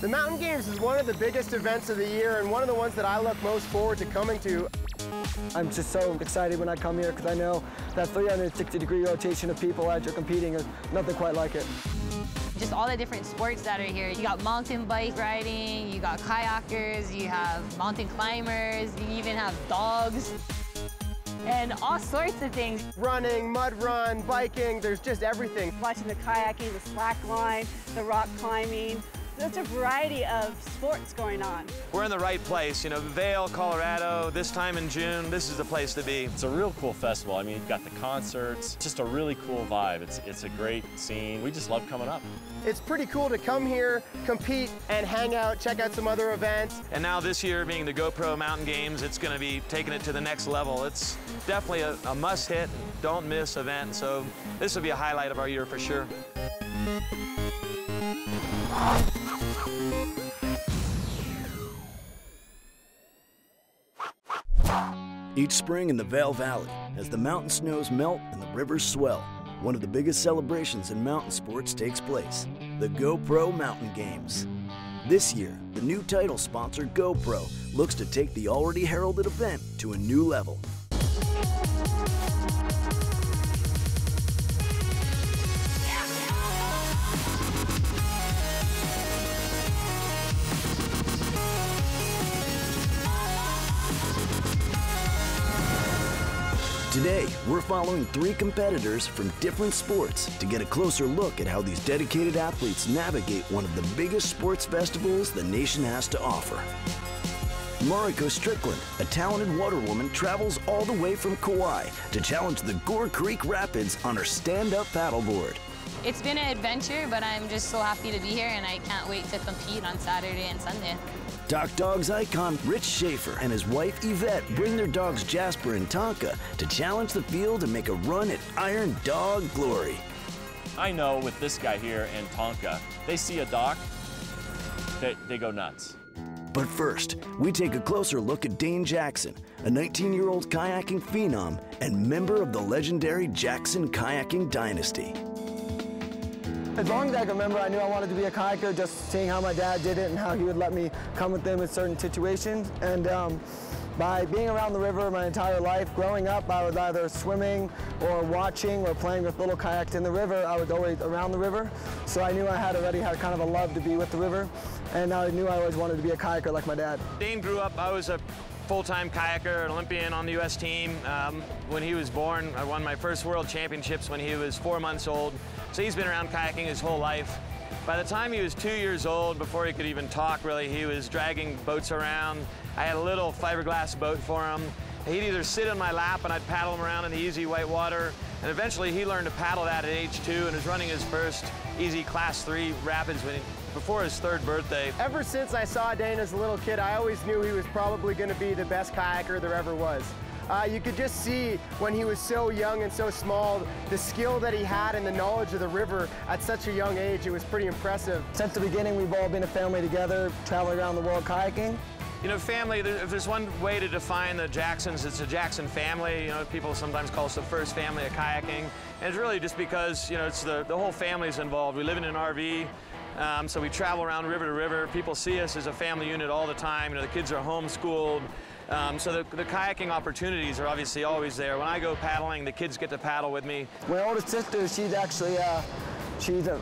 The Mountain Games is one of the biggest events of the year and one of the ones that I look most forward to coming to. I'm just so excited when I come here because I know that 360-degree rotation of people as you're competing is nothing quite like it. Just all the different sports that are here. You got mountain bike riding, you got kayakers, you have mountain climbers, you even have dogs, and all sorts of things. Running, mud run, biking, there's just everything. Watching the kayaking, the slack line, the rock climbing. There's a variety of sports going on. We're in the right place. You know, Vail, Colorado, this time in June, this is the place to be. It's a real cool festival. I mean, you've got the concerts, just a really cool vibe. It's a great scene. We just love coming up. It's pretty cool to come here, compete, and hang out, check out some other events. And now this year being the GoPro Mountain Games, it's going to be taking it to the next level. It's definitely a must-hit, don't miss event. So this will be a highlight of our year for sure. Each spring in the Vail Valley, as the mountain snows melt and the rivers swell, one of the biggest celebrations in mountain sports takes place, the GoPro Mountain Games. This year, the new title sponsor, GoPro, looks to take the already heralded event to a new level. Today, we're following 3 competitors from different sports to get a closer look at how these dedicated athletes navigate one of the biggest sports festivals the nation has to offer. Mariko Strickland, a talented waterwoman, travels all the way from Kauai to challenge the Gore Creek Rapids on her stand-up paddleboard. It's been an adventure, but I'm just so happy to be here, and I can't wait to compete on Saturday and Sunday. Doc Dogs icon Rich Schaefer and his wife Yvette bring their dogs Jasper and Tonka to challenge the field and make a run at Iron Dog glory. I know with this guy here and Tonka, they see a dock, they go nuts. But first, we take a closer look at Dane Jackson, a 19-year-old kayaking phenom and member of the legendary Jackson kayaking dynasty. As long as I can remember, I knew I wanted to be a kayaker, just seeing how my dad did it and how he would let me come with him in certain situations. And by being around the river my entire life, growing up, I was either swimming or watching or playing with little kayaks in the river. I was always around the river, so I knew I already had kind of a love to be with the river, and I knew I always wanted to be a kayaker like my dad. Dane grew up, I was a full-time kayaker, an Olympian on the U.S. team. When he was born, I won my first world championships when he was 4 months old. So he's been around kayaking his whole life. By the time he was 2 years old, before he could even talk really, he was dragging boats around. I had a little fiberglass boat for him. He'd either sit in my lap and I'd paddle him around in the easy white water, and eventually he learned to paddle that at age 2 and was running his first easy class 3 rapids before his 3rd birthday. Ever since I saw Dane as a little kid, I always knew he was probably going to be the best kayaker there ever was. You could just see when he was so young and so small, the skill that he had and the knowledge of the river at such a young age. It was pretty impressive. Since the beginning, we've all been a family together, traveling around the world kayaking. You know, family, if there's one way to define the Jacksons, it's a Jackson family. You know, people sometimes call us the first family of kayaking. And it's really just because, you know, it's the whole family's involved. We live in an RV, so we travel around river to river. People see us as a family unit all the time. You know, the kids are homeschooled. So the kayaking opportunities are obviously always there. When I go paddling, the kids get to paddle with me. My oldest sister, she's actually she's a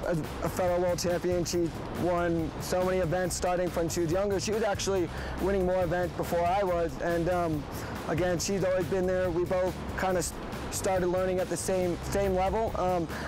fellow world champion. She won so many events starting from she was younger. She was actually winning more events before I was. And again, she's always been there. We both kind of started learning at the same level.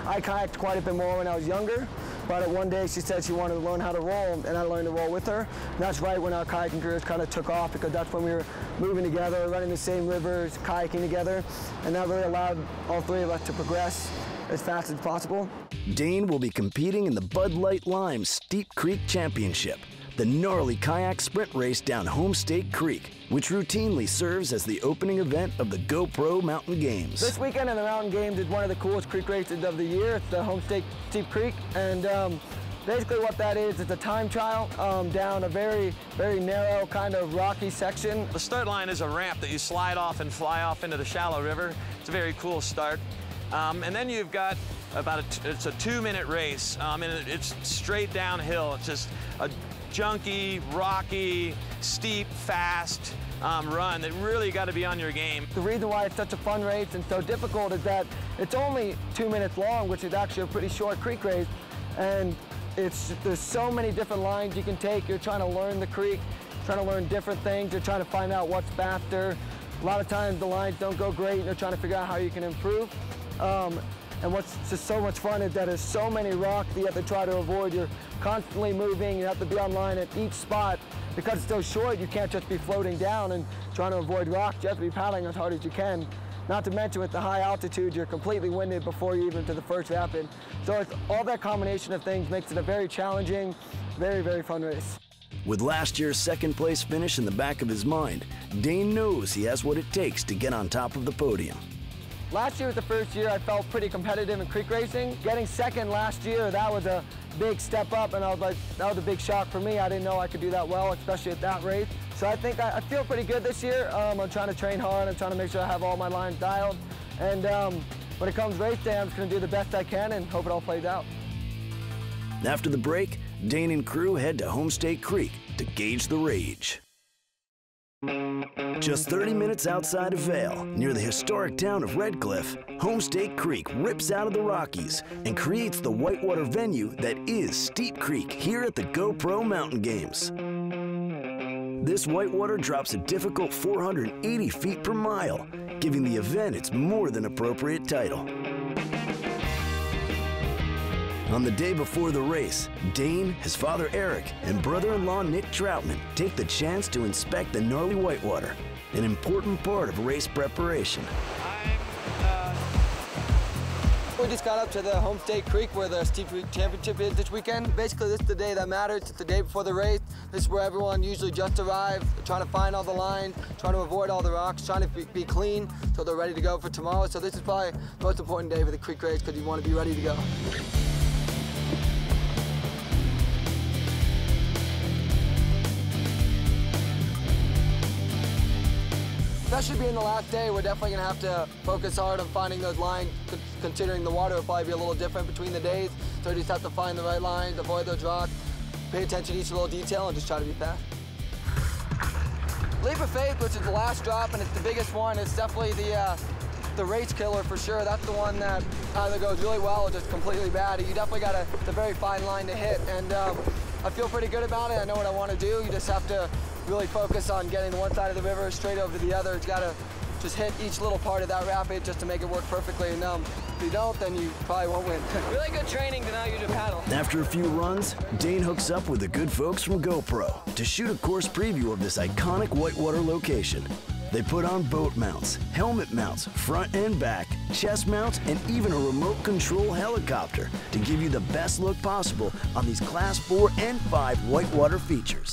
I kayaked quite a bit more when I was younger. But one day she said she wanted to learn how to roll, and I learned to roll with her. And that's right when our kayaking careers kind of took off, because that's when we were moving together, running the same rivers, kayaking together, and that really allowed all 3 of us to progress as fast as possible. Dane will be competing in the Bud Light Lime Steep Creek Championship, the gnarly kayak sprint race down Homestake Creek, which routinely serves as the opening event of the GoPro Mountain Games. This weekend in the Mountain Games is one of the coolest creek races of the year. It's the Homestake Steep Creek, and basically what that is, it's a time trial down a very, very narrow kind of rocky section. The start line is a ramp that you slide off and fly off into the shallow river. It's a very cool start. And then you've got it's a 2-minute race, and it's straight downhill. It's just a junky, rocky, steep, fast run that really got to be on your game. The reason why it's such a fun race and so difficult is that it's only 2 minutes long, which is actually a pretty short creek race, and there's so many different lines you can take. You're trying to learn the creek, trying to learn different things, you're trying to find out what's faster. A lot of times the lines don't go great and you're trying to figure out how you can improve. And what's just so much fun is that there's so many rocks that you have to try to avoid. You're constantly moving, you have to be on line at each spot. Because it's so short, you can't just be floating down and trying to avoid rocks. You have to be paddling as hard as you can. Not to mention with the high altitude, you're completely winded before you even to the first rapid. So it's all that combination of things makes it a very challenging, very, very fun race. With last year's second place finish in the back of his mind, Dane knows he has what it takes to get on top of the podium. Last year was the first year I felt pretty competitive in creek racing. Getting second last year, that was a big step up, and I was like, that was a big shock for me. I didn't know I could do that well, especially at that race. So I think I feel pretty good this year. I'm trying to train hard. I'm trying to make sure I have all my lines dialed. And when it comes race day, I'm just going to do the best I can and hope it all plays out. After the break, Dane and crew head to Homestake Creek to gauge the rage. Just 30 minutes outside of Vail, near the historic town of Redcliffe, Homestake Creek rips out of the Rockies and creates the whitewater venue that is Steep Creek here at the GoPro Mountain Games. This whitewater drops a difficult 480 feet per mile, giving the event its more than appropriate title. On the day before the race, Dane, his father Eric, and brother-in-law Nick Troutman take the chance to inspect the gnarly whitewater, an important part of race preparation. We just got up to the Homestake Creek where the Steep Creek Championship is this weekend. Basically, this is the day that matters. It's the day before the race. This is where everyone usually just arrives. They're trying to find all the lines, trying to avoid all the rocks, trying to be clean so they're ready to go for tomorrow. So this is probably the most important day for the creek race because you want to be ready to go. Especially being the last day, we're definitely going to have to focus hard on finding those lines, considering the water will probably be a little different between the days. So we just have to find the right lines, avoid those rocks, pay attention to each little detail, and just try to be fast. Leap of Faith, which is the last drop, and it's the biggest one, it's definitely the race killer for sure. That's the one that either goes really well or just completely bad. You definitely got a very fine line to hit, and I feel pretty good about it. I know what I want to do. You just have to really focus on getting to one side of the river straight over to the other. It's got to just hit each little part of that rapid just to make it work perfectly. And if you don't, then you probably won't win. Really good training to know you to paddle. After a few runs, Dane hooks up with the good folks from GoPro to shoot a course preview of this iconic whitewater location. They put on boat mounts, helmet mounts, front and back, chest mounts, and even a remote control helicopter to give you the best look possible on these Class 4 and 5 whitewater features.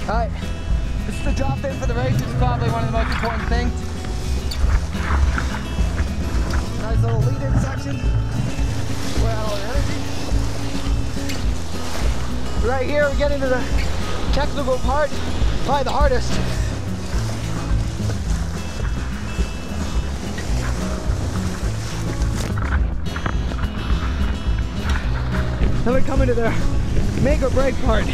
All right, this is the drop in for the race. It's probably one of the most important things. Nice little lead-in section. We're out all the energy. Right here, we get into the technical part, probably the hardest. Then we come into the make or break part.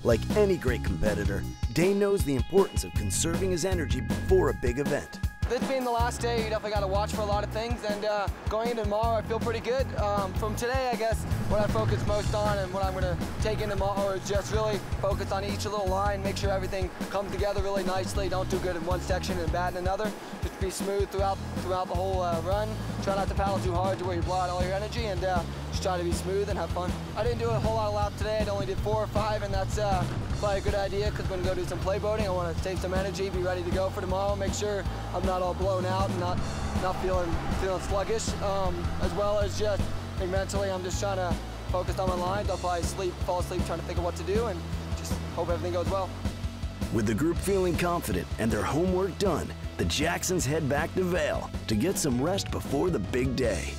Like any great competitor, Dane knows the importance of conserving his energy before a big event. This being the last day, you definitely got to watch for a lot of things, and going into tomorrow, I feel pretty good. From today, I guess, what I focus most on and what I'm going to take into tomorrow is just really focus on each little line, make sure everything comes together really nicely. Don't do good in one section and bad in another. Just be smooth throughout the whole run. Try not to paddle too hard to where you blow out all your energy, and just try to be smooth and have fun. I didn't do a whole lot of laps today. I only did 4 or 5, and that's probably a good idea because when we go do some play boating, I want to save some energy, be ready to go for tomorrow, make sure I'm not all blown out and not feeling sluggish, as well as just think mentally I'm just trying to focus on my lines. I'll probably fall asleep trying to think of what to do and just hope everything goes well. With the group feeling confident and their homework done, the Jacksons head back to Vail to get some rest before the big day.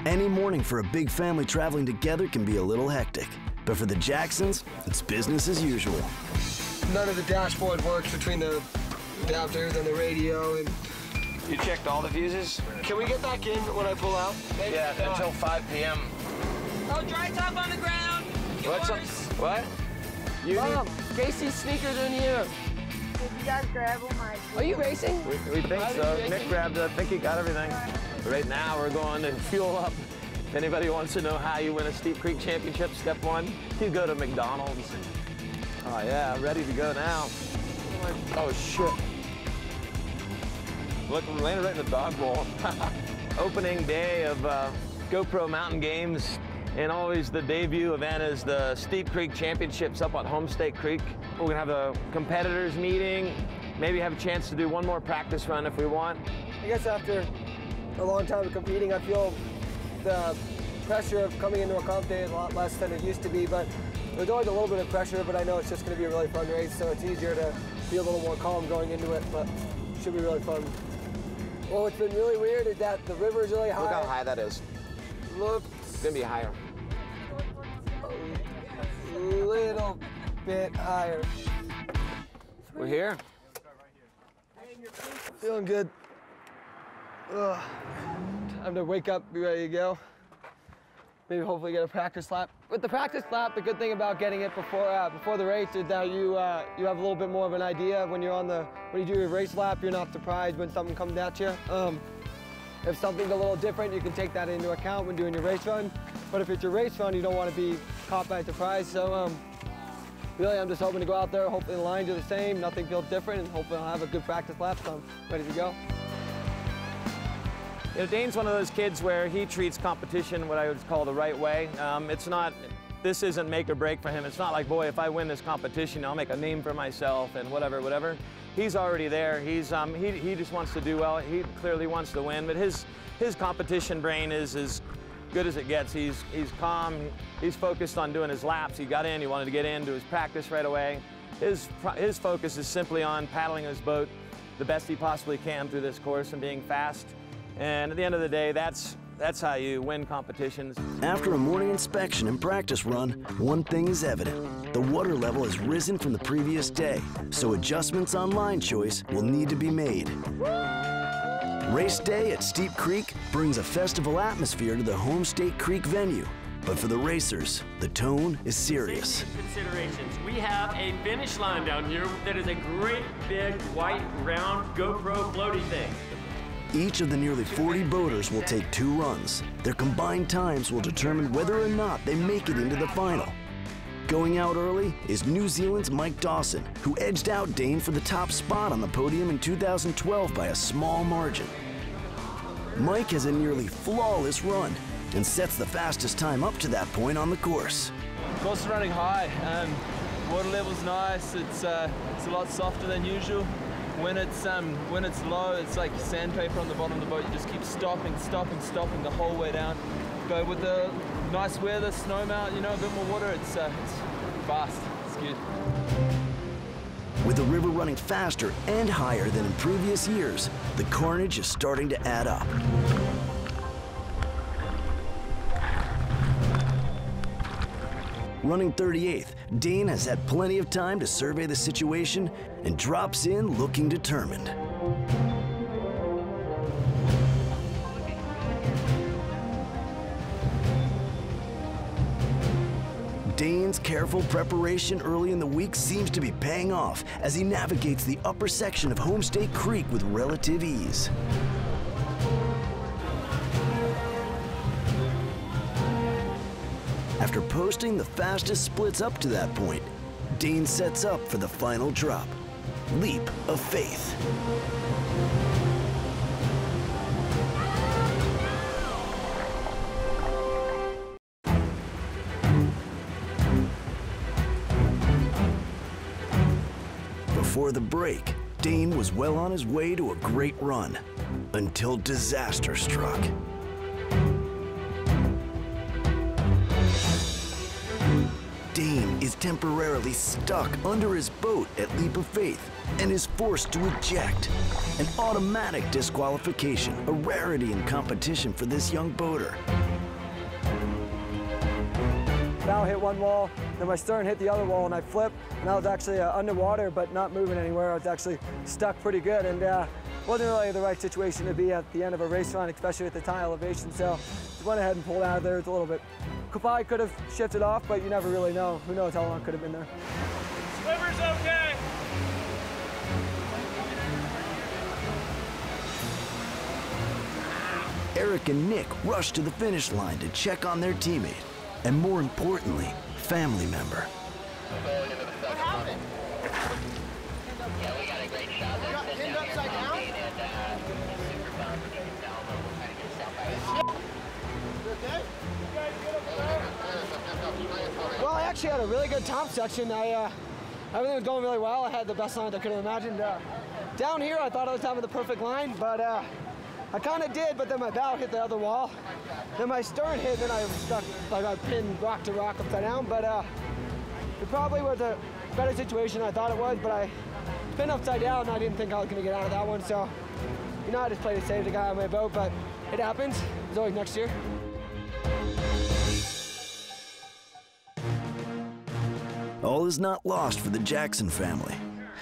Any morning for a big family traveling together can be a little hectic, but for the Jacksons, it's business as usual. None of the dashboard works between the adapters and the radio. And You checked all the fuses? can we get back in when I pull out? Maybe? Yeah, until 5 p.m. Oh, dry top on the ground. What's up? What? Mom, Casey's sneakers are in here. Did you guys grab them? Are you racing? We think so. Nick grabbed it. I think he got everything. Right now, we're going to fuel up. If anybody wants to know how you win a Steep Creek Championship, step one, you go to McDonald's. Oh, yeah, ready to go now. Oh, shit. Look, we landed right in the dog bowl. Opening day of GoPro Mountain Games, and always the debut event is the Steep Creek Championships up on Homestake Creek. We're gonna have a competitors meeting, maybe have a chance to do one more practice run if we want. I guess after a long time of competing, I feel the pressure of coming into a comp day is a lot less than it used to be, but there's always a little bit of pressure, but I know it's just going to be a really fun race, so it's easier to be a little more calm going into it, but it should be really fun. Well, what's been really weird is that the river is really high. Look how high that is. Look. It's gonna be higher. A little bit higher. We're here. Feeling good. Ugh. Time to wake up, be ready to go. Maybe hopefully get a practice lap. With the practice lap, the good thing about getting it before the race is that you have a little bit more of an idea when you do your race lap. You're not surprised when something comes at you. If something's a little different, you can take that into account when doing your race run. But if it's your race run, you don't want to be caught by surprise. So really, I'm just hoping to go out there. Hopefully the lines are the same, nothing feels different, and hopefully I'll have a good practice lap, so I'm ready to go. You know, Dane's one of those kids where he treats competition what I would call the right way. This isn't make or break for him. It's not like, boy, if I win this competition, I'll make a name for myself and whatever. He's already there. He just wants to do well. He clearly wants to win, but his competition brain is as good as it gets. He's calm. He's focused on doing his laps. He got in. He wanted to get into his practice right away. His focus is simply on paddling his boat the best he possibly can through this course and being fast. And at the end of the day, that's how you win competitions. After a morning inspection and practice run, one thing is evident. The water level has risen from the previous day, so adjustments on line choice will need to be made. Race day at Steep Creek brings a festival atmosphere to the Homestake Creek venue. But for the racers, the tone is serious. Safety considerations. We have a finish line down here that is a great big white round GoPro floaty thing. Each of the nearly 40 boaters will take 2 runs. Their combined times will determine whether or not they make it into the final. Going out early is New Zealand's Mike Dawson, who edged out Dane for the top spot on the podium in 2012 by a small margin. Mike has a nearly flawless run and sets the fastest time up to that point on the course. The course is running high, water level's nice, it's a lot softer than usual. When it's low, it's like sandpaper on the bottom of the boat. You just keep stopping the whole way down. But with the nice weather, snow melt, a bit more water, it's fast, it's good. With the river running faster and higher than in previous years, the carnage is starting to add up. Running 38th, Dane has had plenty of time to survey the situation and drops in looking determined. Dane's careful preparation early in the week seems to be paying off as he navigates the upper section of Homestake Creek with relative ease. After posting the fastest splits up to that point, Dane sets up for the final drop. Leap of faith. Before the break, Dane was well on his way to a great run until disaster struck. Dane is temporarily stuck under his boat at Leap of Faith and is forced to eject. An automatic disqualification, a rarity in competition for this young boater. Bow hit one wall, then my stern hit the other wall, and I flipped, and I was actually underwater, but not moving anywhere. I was actually stuck pretty good, and wasn't really the right situation to be at the end of a race run, especially at the high elevation, so just went ahead and pulled out of there. It's a little bit, probably could have shifted off, but you never really know. Who knows how long it could have been there. Sliver's okay. Eric and Nick rushed to the finish line to check on their teammate, and more importantly, family member. What happened? Yeah, we got a great shot. You got pinned upside down? Well, I actually had a really good top section. Everything was going really well. I had the best line I could have imagined. Down here, I thought I was having the perfect line, but I kind of did, but then my bow hit the other wall. Then my stern hit, then I was stuck, like I pinned rock to rock upside down. But it probably was a better situation than I thought it was, but I pinned upside down, and I didn't think I was going to get out of that one. So, you know, I just played to save the guy on my boat, but it happens. It's always next year. All is not lost for the Jackson family.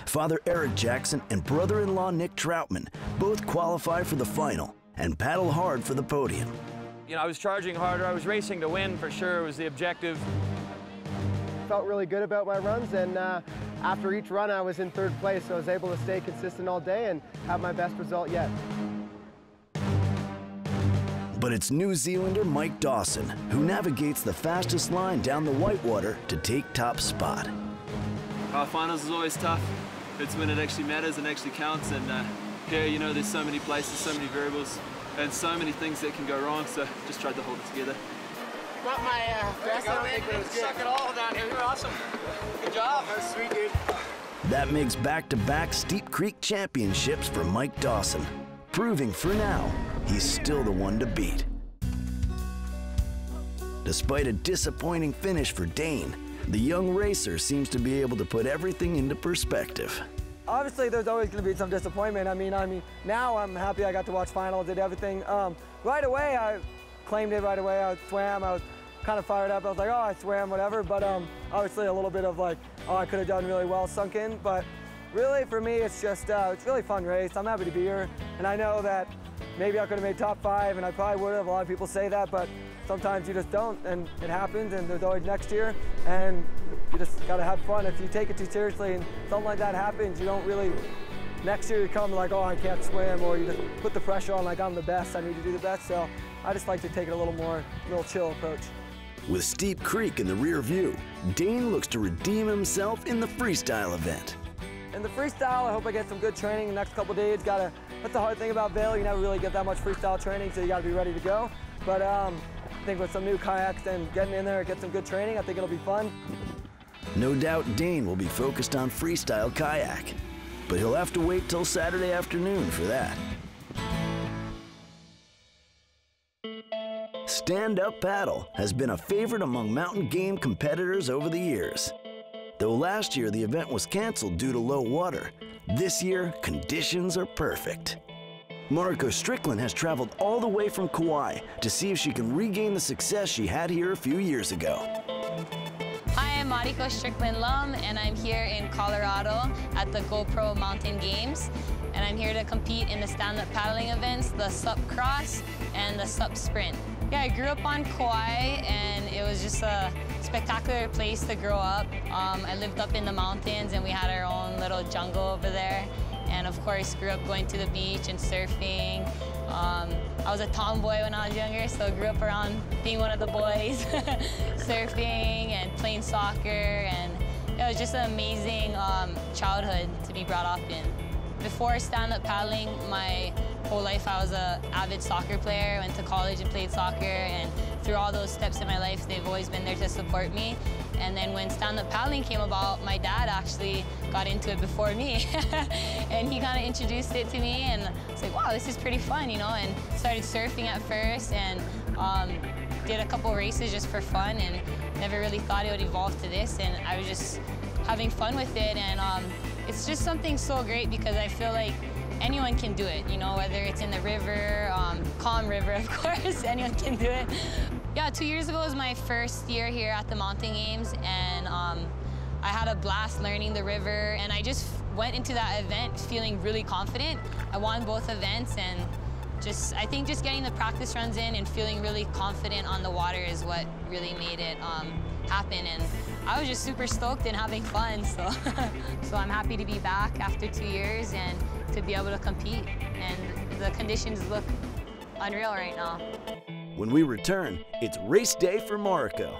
Father Eric Jackson and brother-in-law Nick Troutman both qualify for the final and paddle hard for the podium. You know, I was charging harder. I was racing to win for sure. Was the objective. Felt really good about my runs, and after each run I was in third place, so I was able to stay consistent all day and have my best result yet. But it's New Zealander Mike Dawson who navigates the fastest line down the whitewater to take top spot. Finals is always tough. It's when it actually matters and actually counts, and here, you know, there's so many places, so many variables, and so many things that can go wrong, so just tried to hold it together. Not my best, I don't think, but it was good. Suck it all down here. You're awesome. Good job. That was sweet, dude. That makes back-to-back Steep Creek championships for Mike Dawson, proving for now he's still the one to beat. Despite a disappointing finish for Dane, the young racer seems to be able to put everything into perspective. Obviously, there's always going to be some disappointment. I mean, now I'm happy I got to watch finals, did everything. Right away, I claimed it right away. I swam, I was kind of fired up. I was like, oh, I swam, whatever. But obviously, a little bit of like, oh, I could have done really well sunk in. But really, for me, it's just, it's a really fun race. I'm happy to be here. And I know that maybe I could have made top 5, and I probably would have. A lot of people say that, but sometimes you just don't, and it happens, and there's always next year, and you just gotta have fun. If you take it too seriously and something like that happens, you don't really, next year you come like, oh, I can't swim, or you just put the pressure on like, I'm the best, I need to do the best, so I just like to take it a little chill approach. With Steep Creek in the rear view, Dane looks to redeem himself in the freestyle event. In the freestyle, I hope I get some good training the next couple days. That's the hard thing about Vail, you never really get that much freestyle training, so you gotta be ready to go. But I think with some new kayaks and getting in there, get some good training, I think it'll be fun. No doubt Dane will be focused on freestyle kayak, but he'll have to wait till Saturday afternoon for that. Stand-up paddle has been a favorite among mountain game competitors over the years. Though last year the event was canceled due to low water, this year conditions are perfect. Mariko Strickland has traveled all the way from Kauai to see if she can regain the success she had here a few years ago. Hi, I'm Mariko Strickland Lum, and I'm here in Colorado at the GoPro Mountain Games. And I'm here to compete in the stand-up paddling events, the SUP Cross and the SUP Sprint. Yeah, I grew up on Kauai, and it was just a spectacular place to grow up. I lived up in the mountains, and we had our own little jungle over there. And of course, grew up going to the beach and surfing. I was a tomboy when I was younger, so I grew up around being one of the boys, surfing and playing soccer, and it was just an amazing childhood to be brought up in. Before stand-up paddling, my whole life I was an avid soccer player. Went to college and played soccer, and through all those steps in my life, they've always been there to support me. And then when stand-up paddling came about, my dad actually got into it before me. And he kind of introduced it to me, and it's like, wow, this is pretty fun, you know, and started surfing at first, and did a couple races just for fun, and never really thought it would evolve to this, and I was just having fun with it, and it's just something so great because I feel like anyone can do it, you know, whether it's in the river, calm river, of course, anyone can do it. Yeah, 2 years ago was my first year here at the Mountain Games, and I had a blast learning the river, and I just went into that event feeling really confident. I won both events, and I think just getting the practice runs in and feeling really confident on the water is what really made it happen. And I was just super stoked and having fun, so I'm happy to be back after 2 years and to be able to compete. And the conditions look unreal right now. When we return, it's race day for Mariko.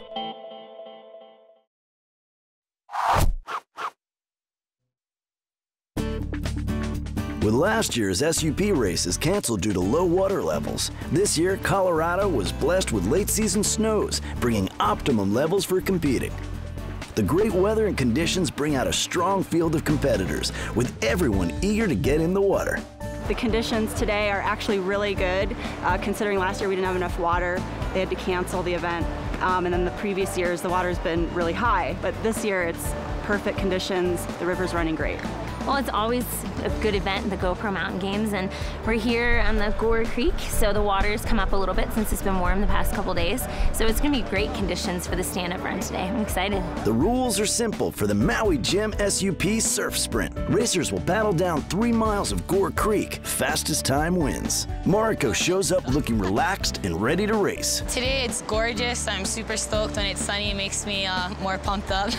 With last year's SUP races canceled due to low water levels, this year Colorado was blessed with late-season snows, bringing optimum levels for competing. The great weather and conditions bring out a strong field of competitors, with everyone eager to get in the water. The conditions today are actually really good, considering last year we didn't have enough water. They had to cancel the event, and then the previous years the water's been really high, but this year it's perfect conditions, the river's running great. Well, it's always a good event, the GoPro Mountain Games, and we're here on the Gore Creek, so the water's come up a little bit since it's been warm the past couple days. So it's gonna be great conditions for the stand-up run today. I'm excited. The rules are simple for the Maui Gym SUP Surf Sprint. Racers will paddle down 3 miles of Gore Creek. Fastest time wins. Mariko shows up looking relaxed and ready to race. Today it's gorgeous. I'm super stoked. When it's sunny, it makes me more pumped up.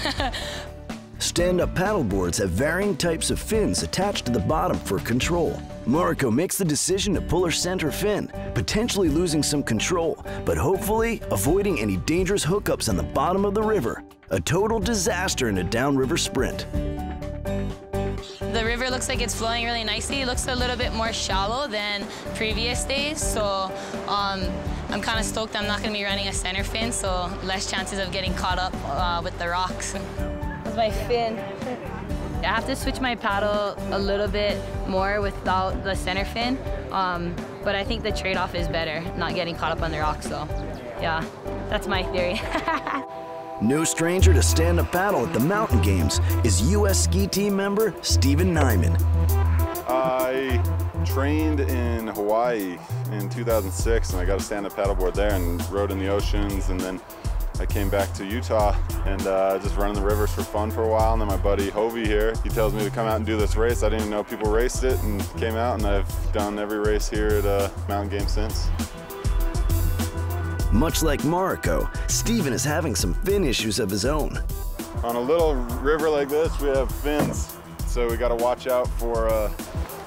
Stand-up paddleboards have varying types of fins attached to the bottom for control. Mariko makes the decision to pull her center fin, potentially losing some control, but hopefully avoiding any dangerous hookups on the bottom of the river. A total disaster in a downriver sprint. The river looks like it's flowing really nicely. It looks a little bit more shallow than previous days, so I'm kind of stoked I'm not going to be running a center fin, so less chances of getting caught up with the rocks. That's my fin. I have to switch my paddle a little bit more without the center fin, but I think the trade-off is better, not getting caught up on the rocks, so yeah, that's my theory. No stranger to stand-up paddle at the Mountain Games is U.S. ski team member Steven Nyman. I trained in Hawaii in 2006, and I got a stand-up paddleboard there and rode in the oceans, and then I came back to Utah and just running the rivers for fun for a while, and then my buddy Hovey here, he tells me to come out and do this race. I didn't even know people raced it, and came out, and I've done every race here at Mountain Games since. Much like Mariko, Steven is having some fin issues of his own. On a little river like this, we have fins, so we got to watch out for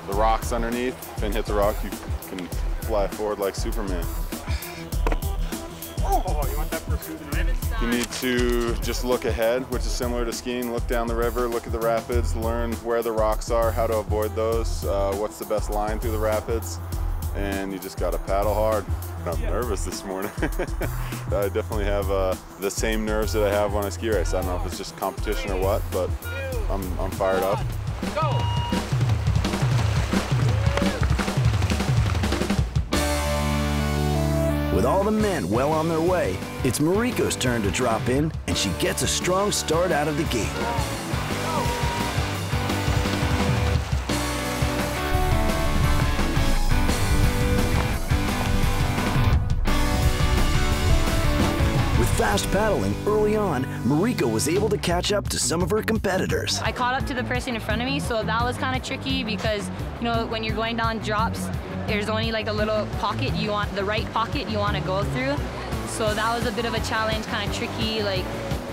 the rocks underneath. Fin hit the rock, you can fly forward like Superman. Oh, you want that for food? You need to just look ahead, which is similar to skiing. Look down the river, look at the rapids, learn where the rocks are, how to avoid those, what's the best line through the rapids, and you just gotta paddle hard. I'm nervous this morning. I definitely have the same nerves that I have when I ski race. I don't know if it's just competition or what, but I'm fired up. Go! With all the men well on their way, it's Mariko's turn to drop in, and she gets a strong start out of the gate. With fast paddling early on, Mariko was able to catch up to some of her competitors. I caught up to the person in front of me, so that was kind of tricky because, you know, when you're going down drops, there's only like a little pocket the right pocket you want to go through. So that was a bit of a challenge, kind of tricky, like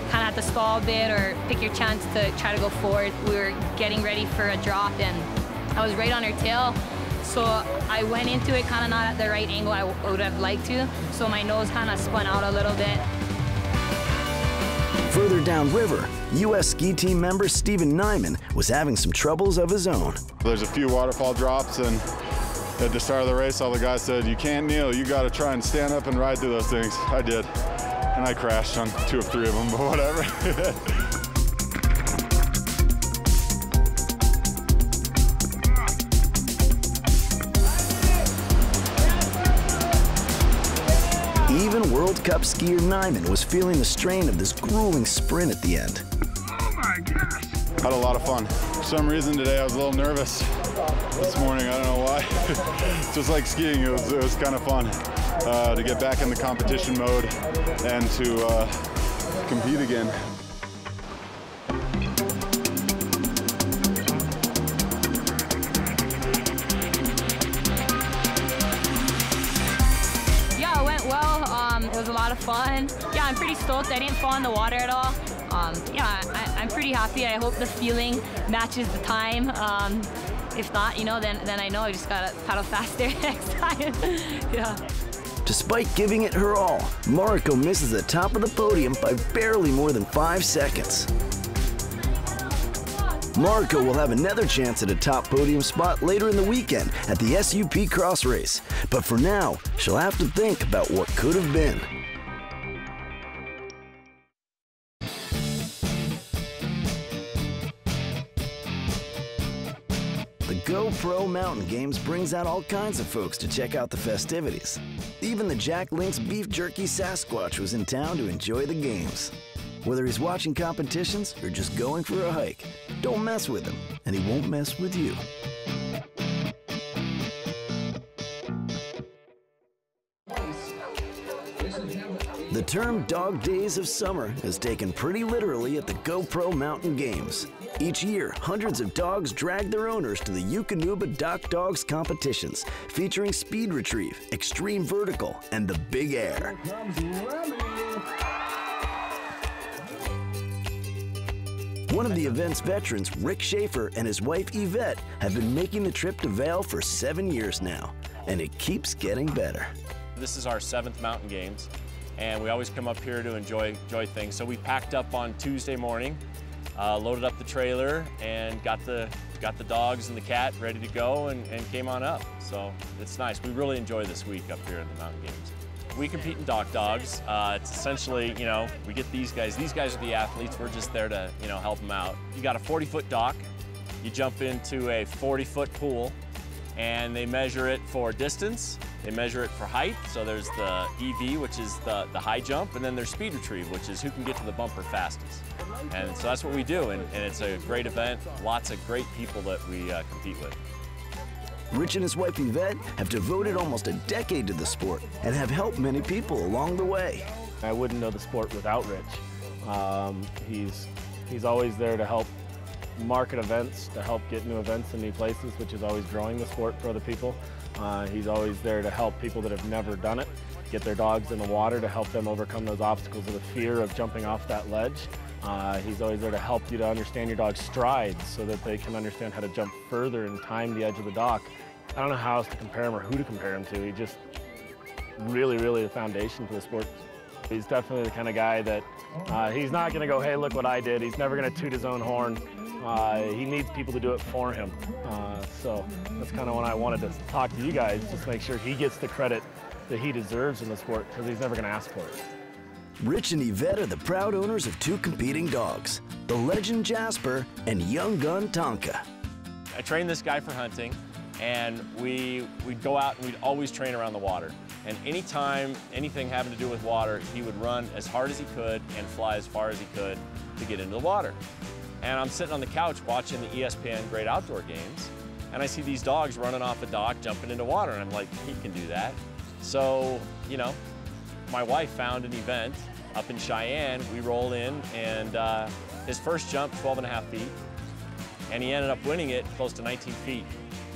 kind of have to stall a bit or pick your chance to try to go forward. We were getting ready for a drop and I was right on her tail. So I went into it kind of not at the right angle I would have liked to. So my nose kind of spun out a little bit. Further downriver, U.S. ski team member Steven Nyman was having some troubles of his own. There's a few waterfall drops, and At the start of the race, all the guys said, "You can't kneel, you gotta try and stand up and ride through those things." I did, and I crashed on 2 of 3 of them, but whatever. Even World Cup skier Nyman was feeling the strain of this grueling sprint at the end. Oh my gosh! Had a lot of fun. For some reason today I was a little nervous this morning. I don't know why. Just like skiing, it was kind of fun to get back in the competition mode and to compete again. It was a lot of fun. Yeah, I'm pretty stoked. I didn't fall in the water at all. Yeah, I'm pretty happy. I hope the feeling matches the time. If not, you know, then I know I just gotta paddle faster next time. Yeah. Despite giving it her all, Mariko misses the top of the podium by barely more than 5 seconds. Mariko will have another chance at a top podium spot later in the weekend at the SUP Cross Race, but for now, she'll have to think about what could have been. The GoPro Mountain Games brings out all kinds of folks to check out the festivities. Even the Jack Link's Beef Jerky Sasquatch was in town to enjoy the games. Whether he's watching competitions or just going for a hike, don't mess with him, and he won't mess with you. The term Dog Days of Summer is taken pretty literally at the GoPro Mountain Games. Each year, hundreds of dogs drag their owners to the Eukanuba Dock Dogs competitions, featuring speed retrieve, extreme vertical, and the big air. One of the event's veterans, Rick Schaefer, and his wife Yvette have been making the trip to Vail for 7 years now, and it keeps getting better. This is our 7th Mountain Games, and we always come up here to enjoy things. So we packed up on Tuesday morning, loaded up the trailer, and got the dogs and the cat ready to go, and came on up. So it's nice. We really enjoy this week up here at the Mountain Games. We compete in dock dogs. It's essentially, you know, we get these guys. These guys are the athletes. We're just there to, you know, help them out. You got a 40-foot dock. You jump into a 40-foot pool, and they measure it for distance. They measure it for height. So there's the EV, which is the high jump, and then there's speed retrieve, which is who can get to the bumper fastest. And so that's what we do, and it's a great event. Lots of great people that we compete with. Rich and his wife Yvette have devoted almost a decade to the sport and have helped many people along the way. I wouldn't know the sport without Rich. He's always there to help market events, to help get new events in new places, which is always growing the sport for other people. He's always there to help people that have never done it, get their dogs in the water, to help them overcome those obstacles of the fear of jumping off that ledge. He's always there to help you to understand your dog's strides so that they can understand how to jump further and time the edge of the dock. I don't know how else to compare him or who to compare him to. He just really the foundation for the sport. He's definitely the kind of guy that he's not going to go, hey, look what I did. He's never going to toot his own horn. He needs people to do it for him. So that's kind of when I wanted to talk to you guys, just make sure he gets the credit that he deserves in the sport, because he's never going to ask for it. Rich and Yvette are the proud owners of 2 competing dogs, the legend Jasper and young gun Tonka. I trained this guy for hunting, and we'd go out and we'd always train around the water. And anytime anything having to do with water, he would run as hard as he could and fly as far as he could to get into the water. And I'm sitting on the couch watching the ESPN Great Outdoor Games, and I see these dogs running off a dock, jumping into water, and I'm like, he can do that. So, you know, my wife found an event up in Cheyenne. We roll in, and his first jump, 12.5 feet, and he ended up winning it close to 19 feet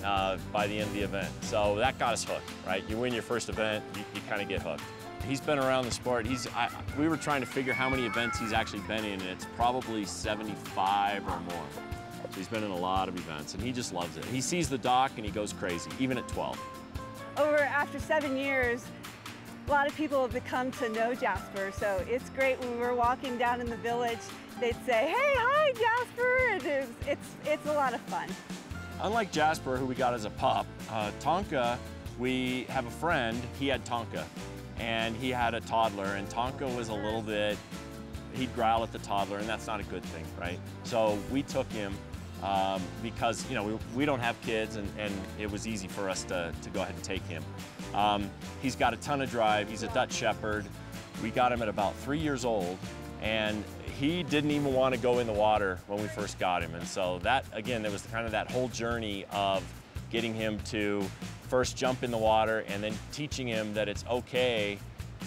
by the end of the event. So that got us hooked, right? You win your first event, you kind of get hooked. He's been around the sport. We were trying to figure how many events he's actually been in, and it's probably 75 or more. So he's been in a lot of events, and he just loves it. He sees the dock, and he goes crazy, even at 12. After 7 years, a lot of people have come to know Jasper, so it's great. When we were walking down in the village, they'd say, hey, hi, Jasper, and it's a lot of fun. Unlike Jasper, who we got as a pup, Tonka, we have a friend, he had Tonka, and he had a toddler, and Tonka was a little bit, he'd growl at the toddler, and that's not a good thing, right? So we took him because, you know, we don't have kids, and it was easy for us to go ahead and take him. He's got a ton of drive. He's a Dutch Shepherd. We got him at about 3 years old, and he didn't even want to go in the water when we first got him. And so that, again, there was kind of that whole journey of getting him to first jump in the water and then teaching him that it's okay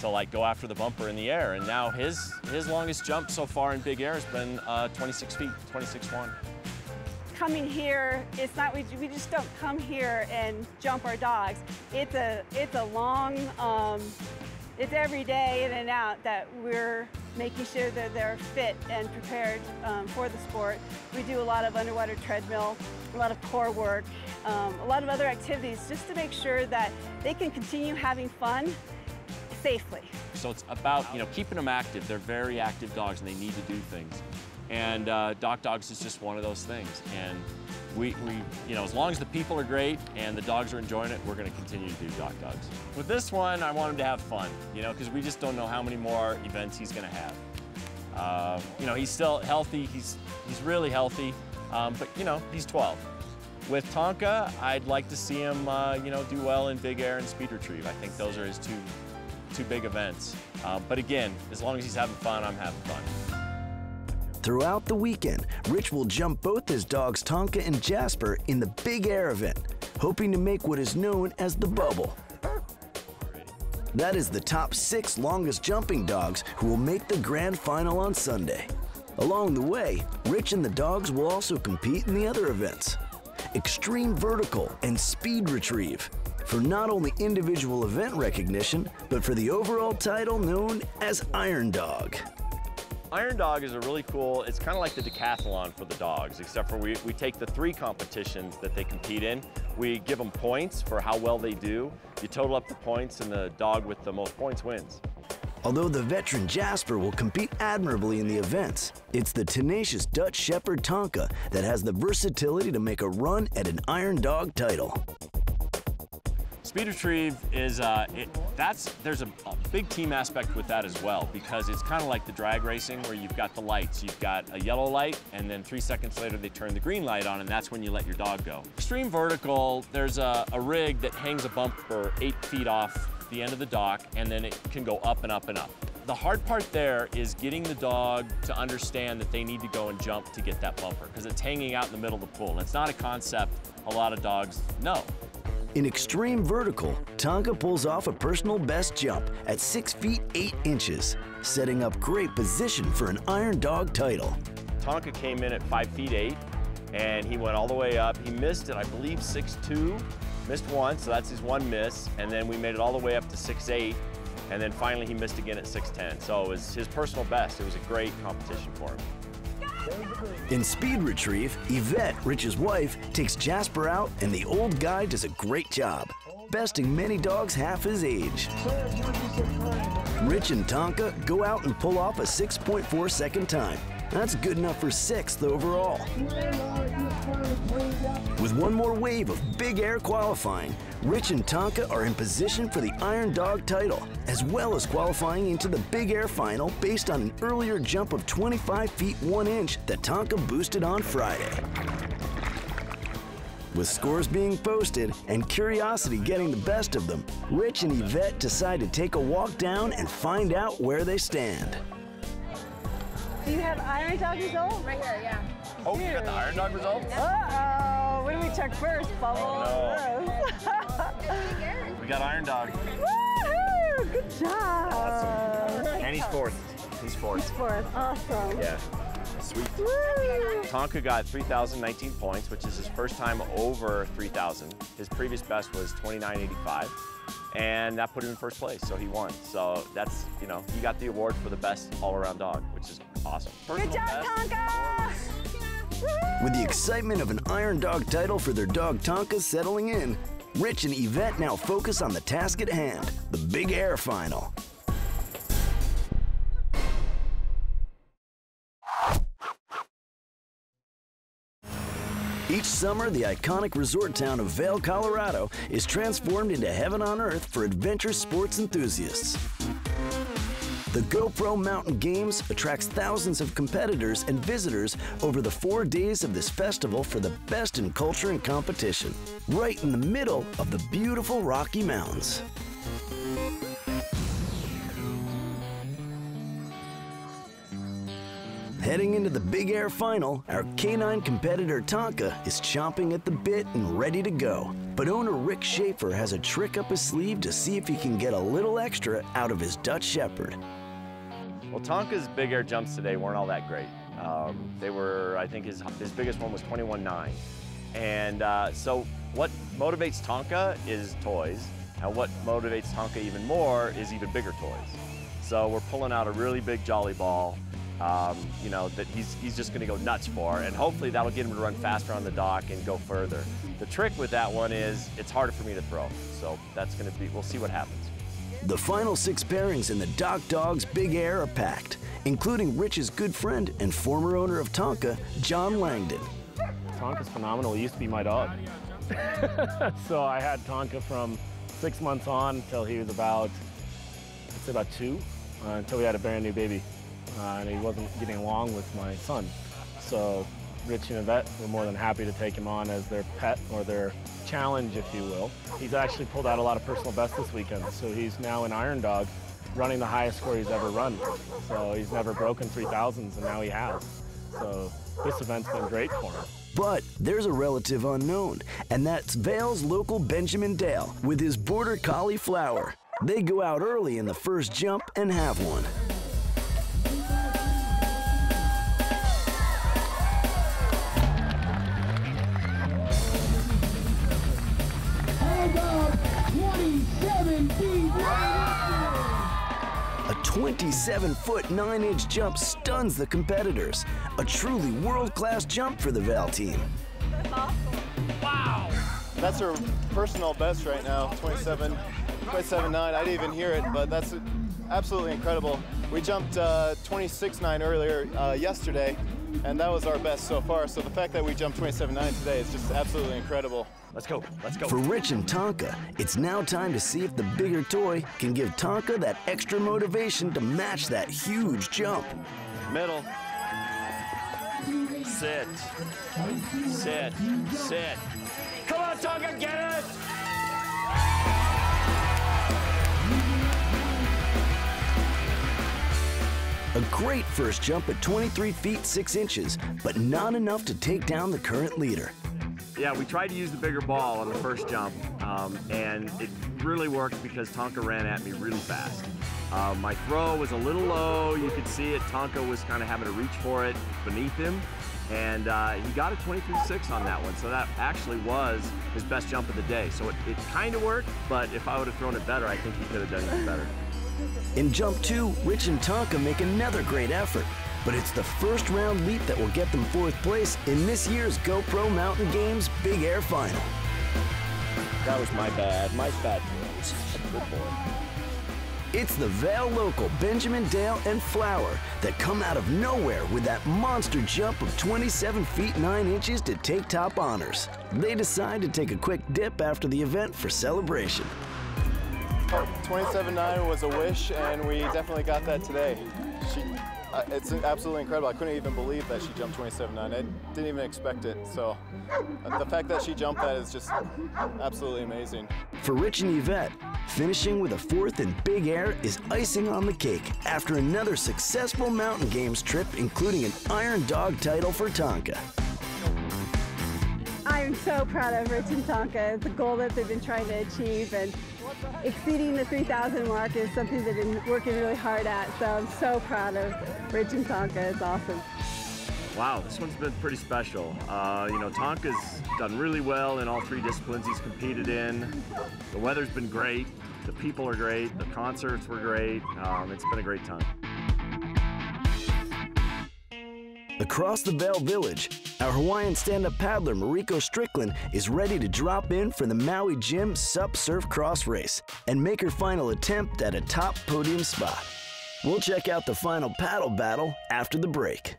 to like go after the bumper in the air. And now his longest jump so far in big air has been 26 feet, 26.1. Coming here, it's not, we just don't come here and jump our dogs. It's a long, it's every day in and out that we're making sure that they're fit and prepared for the sport. We do a lot of underwater treadmill, a lot of core work, a lot of other activities just to make sure that they can continue having fun safely. So it's about, you know, keeping them active. They're very active dogs and they need to do things. And Dock Dogs is just one of those things. And we, you know, as long as the people are great and the dogs are enjoying it, we're going to continue to do Dock Dogs. With this one, I want him to have fun, you know, because we just don't know how many more events he's going to have. You know, he's still healthy. He's really healthy, but, you know, he's 12. With Tonka, I'd like to see him, you know, do well in big air and speed retrieve. I think those are his two big events. But again, as long as he's having fun, I'm having fun. Throughout the weekend, Rich will jump both his dogs Tonka and Jasper in the big air event, hoping to make what is known as the bubble. That is the top 6 longest jumping dogs who will make the grand final on Sunday. Along the way, Rich and the dogs will also compete in the other events, extreme vertical and speed retrieve, for not only individual event recognition, but for the overall title known as Iron Dog. Iron Dog is a really cool, it's kind of like the decathlon for the dogs, except for we take the 3 competitions that they compete in. We give them points for how well they do. You total up the points and the dog with the most points wins. Although the veteran Jasper will compete admirably in the events, it's the tenacious Dutch Shepherd Tonka that has the versatility to make a run at an Iron Dog title. Speed retrieve is, there's a big team aspect with that as well, because it's kind of like the drag racing where you've got the lights. You've got a yellow light, and then 3 seconds later they turn the green light on, and that's when you let your dog go. Extreme vertical, there's a rig that hangs a bumper 8 feet off the end of the dock, and then it can go up and up and up. The hard part there is getting the dog to understand that they need to go and jump to get that bumper, because it's hanging out in the middle of the pool. It's not a concept a lot of dogs know. In extreme vertical, Tonka pulls off a personal best jump at 6 feet 8 inches, setting up great position for an Iron Dog title. Tonka came in at 5 feet 8, and he went all the way up. He missed at, I believe, 6'2", missed once, so that's his one miss, and then we made it all the way up to 6'8", and then finally he missed again at 6'10". So it was his personal best. It was a great competition for him. In speed retrieve, Yvette, Rich's wife, takes Jasper out, and the old guy does a great job, besting many dogs half his age. Rich and Tonka go out and pull off a 6.4 second time. That's good enough for 6th overall. With one more wave of big air qualifying, Rich and Tonka are in position for the Iron Dog title, as well as qualifying into the big air final based on an earlier jump of 25 feet 1 inch that Tonka boosted on Friday. With scores being posted and curiosity getting the best of them, Rich and Yvette decide to take a walk down and find out where they stand. Do you have Iron Dog results? Right here, yeah. Oh, you got the Iron Dog results? Uh-oh, what do we check first, Bubble? Oh, no. We got Iron Dog. Woohoo! Good job. Awesome. And he's 4th. He's 4th. He's 4th. Awesome. Yeah. Sweet. Woo! Tonka got 3,019 points, which is his first time over 3,000. His previous best was 29.85, and that put him in first place, so he won. So that's, you know, he got the award for the best all-around dog, which is awesome. Good job, Tonka! With the excitement of an Iron Dog title for their dog Tonka settling in, Rich and Yvette now focus on the task at hand, the big air final. Each summer, the iconic resort town of Vail, Colorado is transformed into heaven on earth for adventure sports enthusiasts. The GoPro Mountain Games attracts thousands of competitors and visitors over the 4 days of this festival for the best in culture and competition, right in the middle of the beautiful Rocky Mountains. Heading into the Big Air Final, our K9 competitor Tonka is chomping at the bit and ready to go. But owner Rick Schaefer has a trick up his sleeve to see if he can get a little extra out of his Dutch Shepherd. Well, Tonka's Big Air jumps today weren't all that great. They were, I think his biggest one was 21.9. And so what motivates Tonka is toys, and what motivates Tonka even more is even bigger toys. So we're pulling out a really big jolly ball, you know, that he's just gonna go nuts for, and hopefully that'll get him to run faster on the dock and go further. The trick with that one is it's harder for me to throw, so that's gonna be, we'll see what happens. The final 6 pairings in the Dock Dogs Big Air are packed, including Rich's good friend and former owner of Tonka, John Langdon. Tonka's phenomenal. He used to be my dog. So I had Tonka from 6 months on until he was about, I'd say about 2, until we had a brand new baby. And he wasn't getting along with my son. So Rich and Yvette were more than happy to take him on as their pet, or their challenge, if you will. He's actually pulled out a lot of personal bests this weekend, so he's now an Iron Dog, running the highest score he's ever run. So he's never broken 3,000s, and now he has. So this event's been great for him. But there's a relative unknown, and that's Vail's local Benjamin Dale with his Border Collie Flower. They go out early in the first jump and have one. A 27-foot 9-inch jump stuns the competitors. A truly world-class jump for the Vail team. That's awesome. Wow! That's her personal best right now, 27.9. I didn't even hear it, but that's absolutely incredible. We jumped 26.9 earlier yesterday, and that was our best so far. So the fact that we jumped 27.9 today is just absolutely incredible. Let's go, let's go. For Rich and Tonka, it's now time to see if the bigger toy can give Tonka that extra motivation to match that huge jump. Middle. Sit. Sit. Sit. Come on, Tonka, get it! A great first jump at 23 feet 6 inches, but not enough to take down the current leader. Yeah, we tried to use the bigger ball on the first jump, and it really worked because Tonka ran at me really fast. My throw was a little low. You could see it. Tonka was kind of having to reach for it beneath him, and he got a 23.6 on that one. So that actually was his best jump of the day. So it kind of worked, but if I would have thrown it better, I think he could have done even better. In jump 2, Rich and Tonka make another great effort, but it's the first round leap that will get them 4th place in this year's GoPro Mountain Games Big Air Final. That was my bad boys. Good boy. It's the Vail local Benjamin Dale and Flower that come out of nowhere with that monster jump of 27 feet 9 inches to take top honors. They decide to take a quick dip after the event for celebration. 27.9 was a wish, and we definitely got that today. It's absolutely incredible. I couldn't even believe that she jumped 27.9. I didn't even expect it. So the fact that she jumped that is just absolutely amazing. For Rich and Yvette, finishing with a 4th in Big Air is icing on the cake after another successful Mountain Games trip, including an Iron Dog title for Tonka. I'm so proud of Rich and Tonka. It's a goal that they've been trying to achieve, and exceeding the 3,000 mark is something they've been working really hard at. So I'm so proud of Rich and Tonka. It's awesome. Wow, this one's been pretty special. You know, Tonka's done really well in all 3 disciplines he's competed in. The weather's been great. The people are great. The concerts were great. It's been a great time. Across the Vail Village, our Hawaiian stand-up paddler Mariko Strickland is ready to drop in for the Maui Gym Sup Surf Cross Race and make her final attempt at a top podium spot. We'll check out the final paddle battle after the break.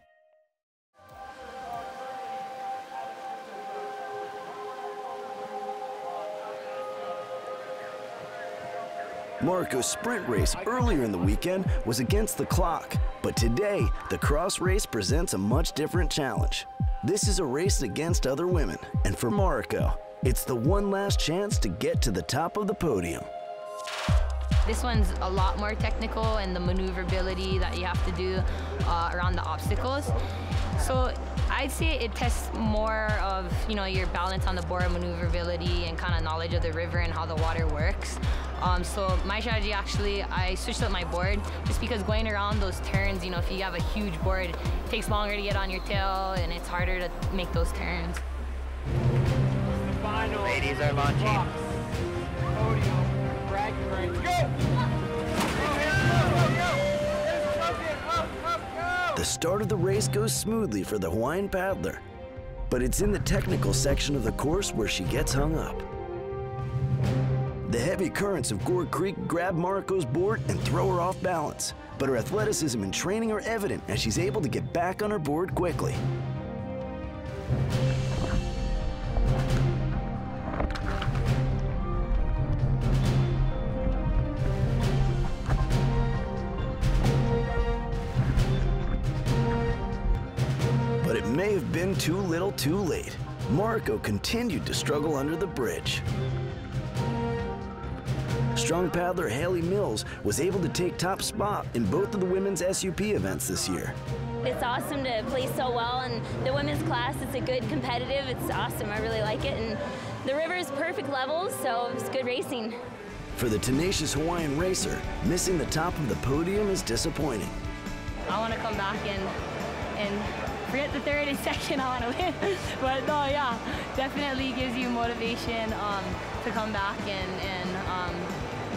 Marco's sprint race earlier in the weekend was against the clock, but today, the cross race presents a much different challenge. This is a race against other women, and for Marco, it's the one last chance to get to the top of the podium. This one's a lot more technical and the maneuverability that you have to do around the obstacles. So I'd say it tests more of, you know, your balance on the board, maneuverability, and kind of knowledge of the river and how the water works. So my strategy, actually, I switched up my board just because going around those turns, you know, if you have a huge board, it takes longer to get on your tail and it's harder to make those turns. Ladies are launching. Podium, brag race, go! The start of the race goes smoothly for the Hawaiian paddler, but it's in the technical section of the course where she gets hung up. The heavy currents of Gore Creek grab Marco's board and throw her off balance, but her athleticism and training are evident as she's able to get back on her board quickly. But it may have been too little too late. Marco continued to struggle under the bridge. Strong paddler Haley Mills was able to take top spot in both of the women's SUP events this year. It's awesome to play so well, and the women's class, it's a good competitive. It's awesome. I really like it, and the river is perfect levels, so it's good racing. For the tenacious Hawaiian racer, missing the top of the podium is disappointing. I want to come back and forget the third and second, I want to win. But no, yeah, definitely gives you motivation to come back and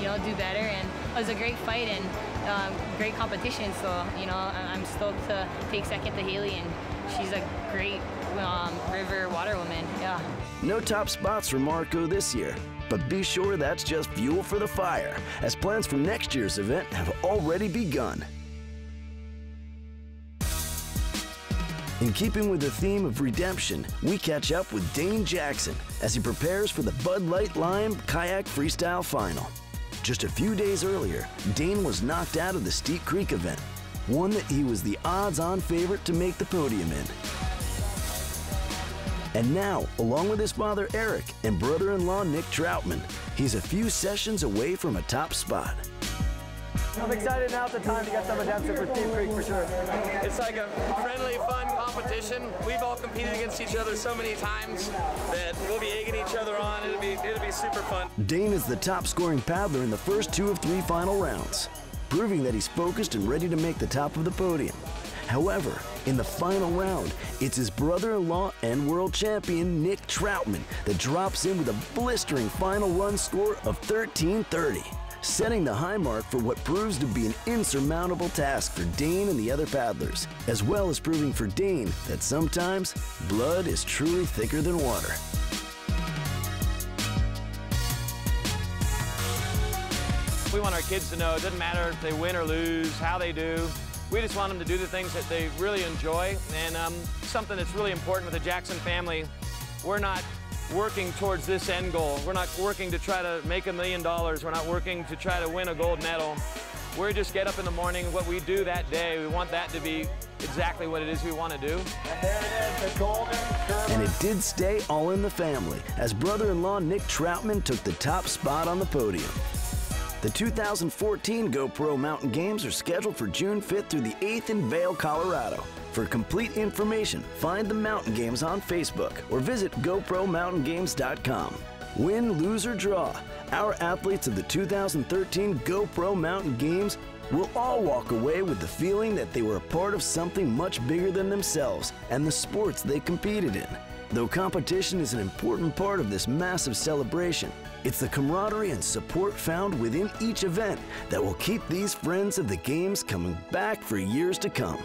you know, do better. And it was a great fight and great competition. So, you know, I'm stoked to take second to Haley, and she's a great river water woman, yeah. No top spots for Marco this year, but be sure that's just fuel for the fire, as plans for next year's event have already begun. In keeping with the theme of redemption, we catch up with Dane Jackson as he prepares for the Bud Light Lime Kayak Freestyle Final. Just a few days earlier, Dane was knocked out of the Steep Creek event, one that he was the odds-on favorite to make the podium in. And now, along with his father Eric and brother-in-law Nick Troutman, he's a few sessions away from a top spot. I'm excited now at the time to get some redemption for Steep Creek for sure. It's like a friendly, fun competition. We've all competed against each other so many times that we'll be egging each other on. It'll be super fun. Dane is the top scoring paddler in the first 2 of 3 final rounds, proving that he's focused and ready to make the top of the podium. However, in the final round, it's his brother-in-law and world champion Nick Troutman that drops in with a blistering final run score of 13:30. Setting the high mark for what proves to be an insurmountable task for Dane and the other paddlers, as well as proving for Dane that sometimes blood is truly thicker than water. We want our kids to know it doesn't matter if they win or lose, how they do. We just want them to do the things that they really enjoy, and something that's really important with the Jackson family, we're not working towards this end goal. We're not working to try to make $1 million. We're not working to try to win a gold medal. We just get up in the morning, what we do that day, we want that to be exactly what it is we want to do. And there it is, the golden curve. And it did stay all in the family, as brother-in-law Nick Troutman took the top spot on the podium. The 2014 GoPro Mountain Games are scheduled for June 5th through the 8th in Vail, Colorado. For complete information, find the Mountain Games on Facebook or visit GoProMountainGames.com. Win, lose, or draw, our athletes of the 2013 GoPro Mountain Games will all walk away with the feeling that they were a part of something much bigger than themselves and the sports they competed in. Though competition is an important part of this massive celebration, it's the camaraderie and support found within each event that will keep these friends of the Games coming back for years to come.